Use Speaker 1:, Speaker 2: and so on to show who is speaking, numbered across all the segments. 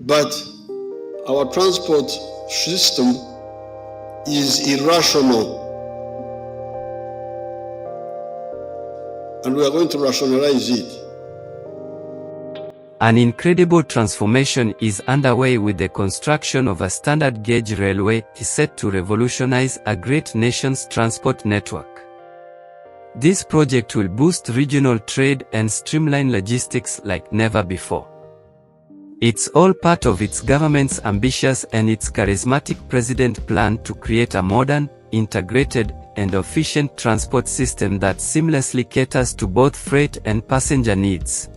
Speaker 1: But our transport system is irrational, and we are going to rationalize it.
Speaker 2: An incredible transformation is underway with the construction of a standard gauge railway set to revolutionize a great nation's transport network. This project will boost regional trade and streamline logistics like never before. It's all part of its government's ambitious and its charismatic president plan to create a modern, integrated, and efficient transport system that seamlessly caters to both freight and passenger needs.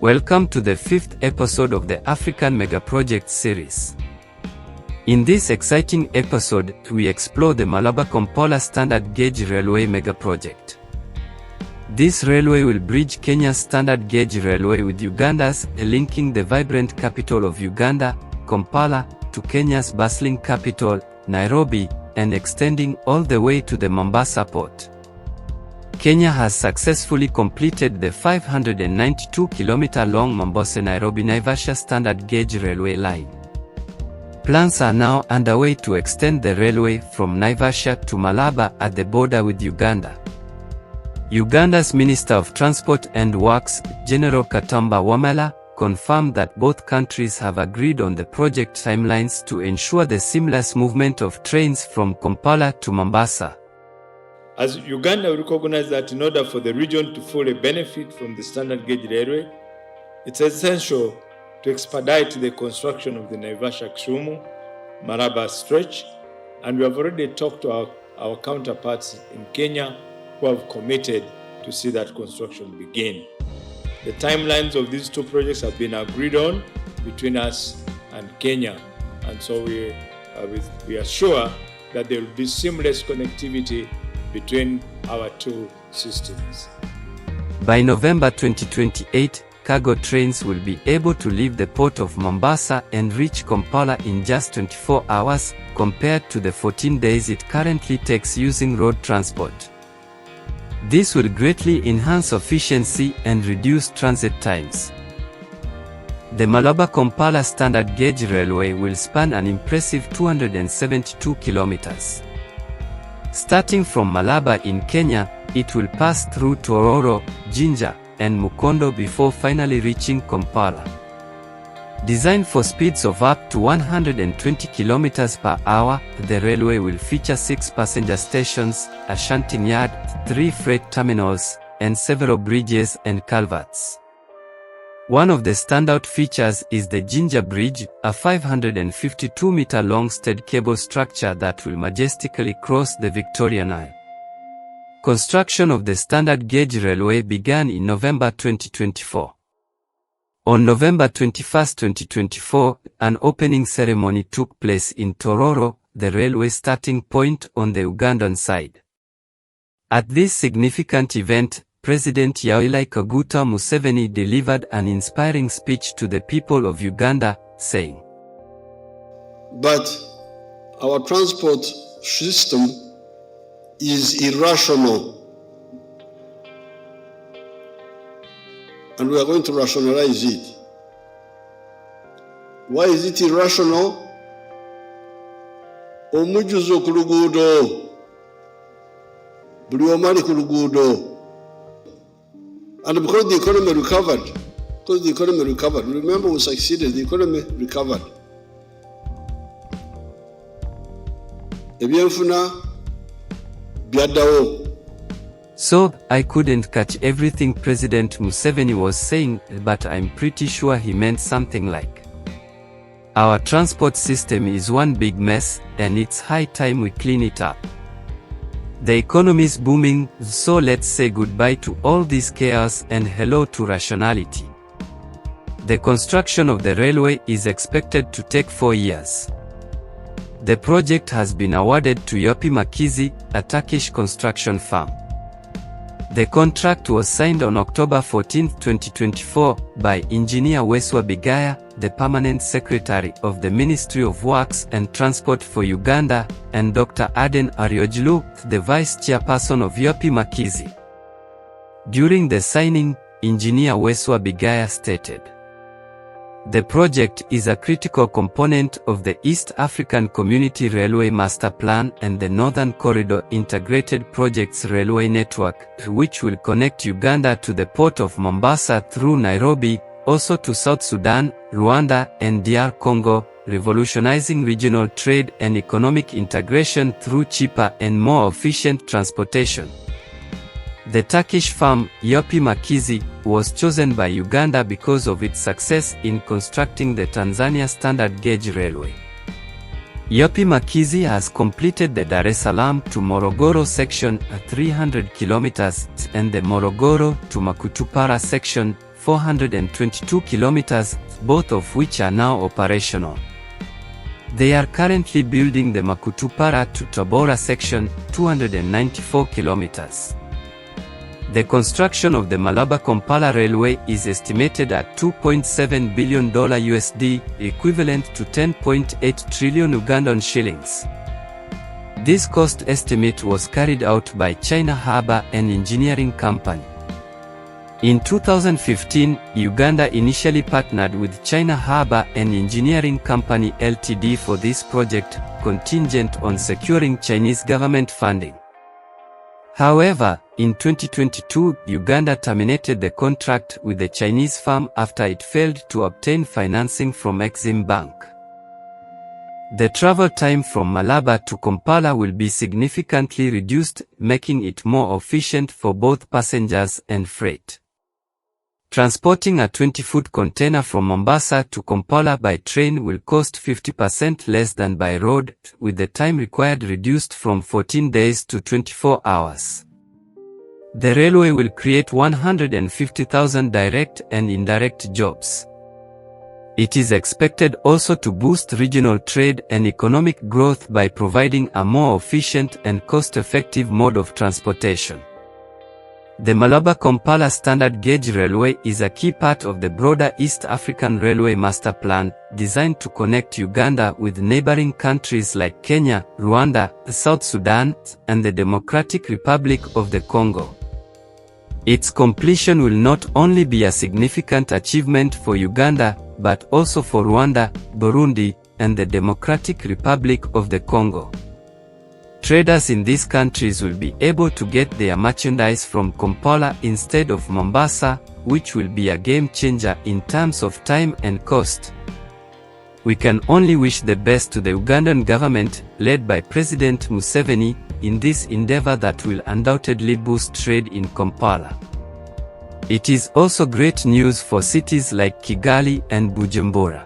Speaker 2: Welcome to the 5th episode of the African Megaproject series. In this exciting episode, we explore the Malaba-Kampala Standard Gauge Railway megaproject. This railway will bridge Kenya's Standard Gauge Railway with Uganda's, linking the vibrant capital of Uganda, Kampala, to Kenya's bustling capital, Nairobi, and extending all the way to the Mombasa port. Kenya has successfully completed the 592-kilometer-long Mombasa-Nairobi-Naivasha Standard Gauge Railway line. Plans are now underway to extend the railway from Naivasha to Malaba at the border with Uganda. Uganda's Minister of Transport and Works, General Katamba Wamala, confirmed that both countries have agreed on the project timelines to ensure the seamless movement of trains from Kampala to Mombasa.
Speaker 3: As Uganda recognizes that in order for the region to fully benefit from the standard gauge railway, it's essential to expedite the construction of the Naivasha-Kisumu Malaba stretch, and we have already talked to our counterparts in Kenya who have committed to see that construction begin. The timelines of these two projects have been agreed on between us and Kenya, and so we are sure that there will be seamless connectivity between our two systems.
Speaker 2: By November 2028, cargo trains will be able to leave the port of Mombasa and reach Kampala in just 24 hours, compared to the 14 days it currently takes using road transport. This will greatly enhance efficiency and reduce transit times. The Malaba-Kampala Standard Gauge Railway will span an impressive 272 kilometers. Starting from Malaba in Kenya, it will pass through Tororo, Jinja, and Mukondo before finally reaching Kampala. Designed for speeds of up to 120 km per hour, the railway will feature 6 passenger stations, a shunting yard, 3 freight terminals, and several bridges and culverts. One of the standout features is the Jinja Bridge, a 552-meter-long steel cable structure that will majestically cross the Victoria Nile. Construction of the standard gauge railway began in November 2024. On November 21, 2024, an opening ceremony took place in Tororo, the railway starting point on the Ugandan side. At this significant event, President Yoweri Kaguta Museveni delivered an inspiring speech to the people of Uganda, saying,
Speaker 1: But our transport system is irrational, and we are going to rationalize it. Why is it irrational? Omujuzo ku luguudo, buli omu ali ku luguudo. And because the economy recovered, remember we succeeded, the economy recovered. Ebyenfuna byaddawo.
Speaker 2: So, I couldn't catch everything President Museveni was saying, but I'm pretty sure he meant something like, our transport system is one big mess, and it's high time we clean it up. The economy's booming, so let's say goodbye to all this chaos and hello to rationality. The construction of the railway is expected to take 4 years. The project has been awarded to Yapi Merkezi, a Turkish construction firm. The contract was signed on October 14, 2024, by Engineer Weswa Bigaya, the Permanent Secretary of the Ministry of Works and Transport for Uganda, and Dr. Aden Ariojlu, the Vice Chairperson of Yapi Merkezi. During the signing, Engineer Weswa Bigaya stated, The project is a critical component of the East African Community Railway Master Plan and the Northern Corridor Integrated Projects Railway Network, which will connect Uganda to the port of Mombasa through Nairobi, also to South Sudan, Rwanda, and DR Congo, revolutionizing regional trade and economic integration through cheaper and more efficient transportation. The Turkish firm, Yapi Merkezi, was chosen by Uganda because of its success in constructing the Tanzania Standard Gauge Railway. Yapi Merkezi has completed the Dar es Salaam to Morogoro section, 300 kilometers, and the Morogoro to Makutupara section, 422 kilometers, both of which are now operational. They are currently building the Makutupara to Tabora section, 294 kilometers. The construction of the Malaba-Kampala Railway is estimated at $2.7 billion USD, equivalent to 10.8 trillion Ugandan shillings. This cost estimate was carried out by China Harbour and Engineering Company. In 2015, Uganda initially partnered with China Harbour and Engineering Company Ltd for this project, contingent on securing Chinese government funding. However, in 2022, Uganda terminated the contract with the Chinese firm after it failed to obtain financing from Exim Bank. The travel time from Malaba to Kampala will be significantly reduced, making it more efficient for both passengers and freight. Transporting a 20-foot container from Mombasa to Kampala by train will cost 50% less than by road, with the time required reduced from 14 days to 24 hours. The railway will create 150,000 direct and indirect jobs. It is expected also to boost regional trade and economic growth by providing a more efficient and cost-effective mode of transportation. The Malaba-Kampala Standard Gauge Railway is a key part of the broader East African Railway Master Plan, designed to connect Uganda with neighboring countries like Kenya, Rwanda, South Sudan, and the Democratic Republic of the Congo. Its completion will not only be a significant achievement for Uganda, but also for Rwanda, Burundi, and the Democratic Republic of the Congo. Traders in these countries will be able to get their merchandise from Kampala instead of Mombasa, which will be a game changer in terms of time and cost. We can only wish the best to the Ugandan government, led by President Museveni, in this endeavor that will undoubtedly boost trade in Kampala. It is also great news for cities like Kigali and Bujumbura.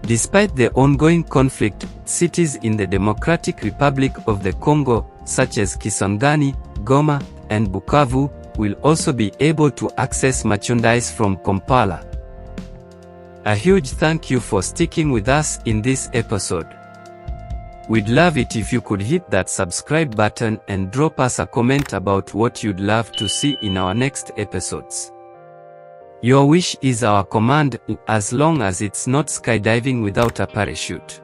Speaker 2: Despite the ongoing conflict, cities in the Democratic Republic of the Congo, such as Kisangani, Goma, and Bukavu, will also be able to access merchandise from Kampala. A huge thank you for sticking with us in this episode. We'd love it if you could hit that subscribe button and drop us a comment about what you'd love to see in our next episodes. Your wish is our command, as long as it's not skydiving without a parachute.